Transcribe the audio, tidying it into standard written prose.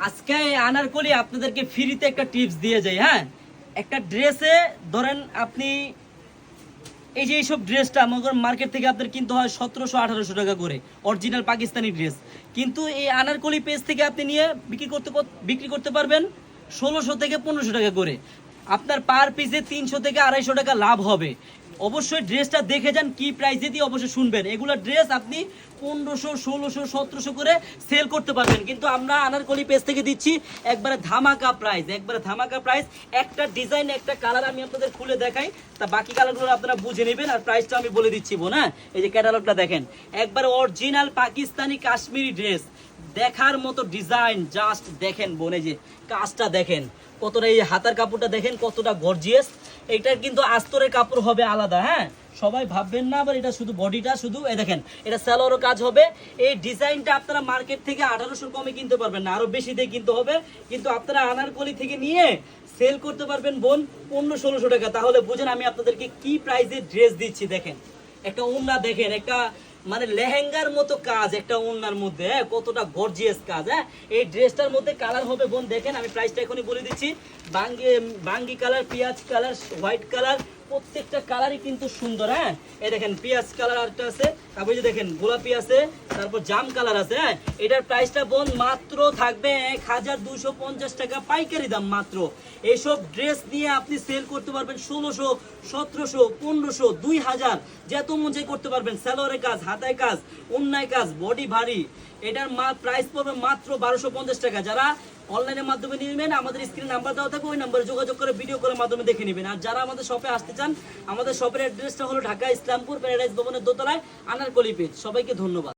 আজকে আনারকলি আপনাদেরকে ফ্রিতে একটা টিপস দিয়ে যাই। হ্যাঁ, একটা ড্রেসে ধরেন আপনি এই যে এইসব ড্রেসটা আমাদের মার্কেট থেকে আপনার কিনতে হয় 1700-1800 টাকা করে, অরিজিনাল পাকিস্তানি ড্রেস। কিন্তু এই আনারকলি পেজ থেকে আপনি নিয়ে বিক্রি করতে পারবেন 1600 থেকে 1500 টাকা করে। আপনার পার পিসে 300 থেকে 250 টাকা লাভ হবে। অবশ্যই ড্রেসটা দেখে যান কি প্রাইসে দিয়ে, অবশ্যই শুনবেন। এগুলো ড্রেস আপনি 1500, 1600, 1700 করে সেল করতে পারবেন, কিন্তু আমরা আনারকলি পেজ থেকে দিচ্ছি একবারে ধামাকা প্রাইস, একবারে ধামাকা প্রাইস। একটা ডিজাইন একটা কালার আমি আপনাদের খুলে দেখাই, তা বাকি কালারগুলো আপনারা বুঝে নেবেন। আর প্রাইসটা আমি বলে দিচ্ছি বোন। হ্যাঁ, এই যে ক্যাটালগটা দেখেন, একবারে অরিজিনাল পাকিস্তানি কাশ্মীরি ড্রেস, দেখার মতো ডিজাইন। জাস্ট দেখেন বোন, এই যে কাজটা দেখেন কতটা, এই হাতার কাপড়টা দেখেন কতটা গর্জিয়াস। এটার কিন্তু আস্তরের কাপড় হবে আলাদা। হ্যাঁ, সবাই ভাববেন না আবার এটা শুধু বডিটা, শুধু এই দেখেন এটা সালোয়ারও কাজ হবে। এই ডিজাইনটা আপনারা মার্কেট থেকে 1800 কমে কিনতে পারবেন না, আরো বেশি দিয়ে কিনতে হবে। কিন্তু আপনারা আনারকলি থেকে নিয়ে সেল করতে পারবেন বোন 1500-1600 টাকা। তাহলে বুঝেন আমি আপনাদেরকে কি প্রাইসে ড্রেস দিচ্ছি। দেখেন একটা ওড়না, দেখেন একটা মানে লেহেঙ্গার মতো কাজ একটা ওড়নার মধ্যে। হ্যাঁ, কতটা গর্জিয়াস কাজ। হ্যাঁ, এই ড্রেসটার মধ্যে কালার হবে বোন, দেখেন আমি প্রাইসটা এখনই বলে দিচ্ছি। বাঙ্গি কালার, পেঁয়াজ কালার, হোয়াইট কালার, প্রত্যেকটা কালারই কিন্তু সুন্দর। হ্যাঁ, এই দেখেন পেঁয়াজ কালার আরেকটা আছে, তারপর যে দেখেন গোলাপি আছে, তারপর জাম কালার আছে। হ্যাঁ, এটার প্রাইসটা বোন মাত্র থাকবে 1250 টাকা পাইকারি দাম মাত্র। এইসব ড্রেস নিয়ে আপনি সেল করতে পারবেন 1600, 1700, 1500, 2000, যত মন চাই করতে পারবেন। সালোয়ারের কাজ, হাতায় কাজ, অন্যায় কাজ, বডি ভারী। এটার প্রাইস পড়বে মাত্র 1250 টাকা। যারা অনলাইনের মাধ্যমে নেবেন আমাদের স্ক্রিনে নাম্বার দেওয়া থাকবে, ওই নাম্বারে যোগাযোগ করে ভিডিও কলের মাধ্যমে দেখে নেবেন। আর যারা আমাদের শপে আসতে চান, আমাদের শপের অ্যাড্রেসটা হলো ঢাকা ইসলামপুর প্যারাডাইস ভবনের দোতলায়, আনারকলি পেজ। সবাইকে ধন্যবাদ।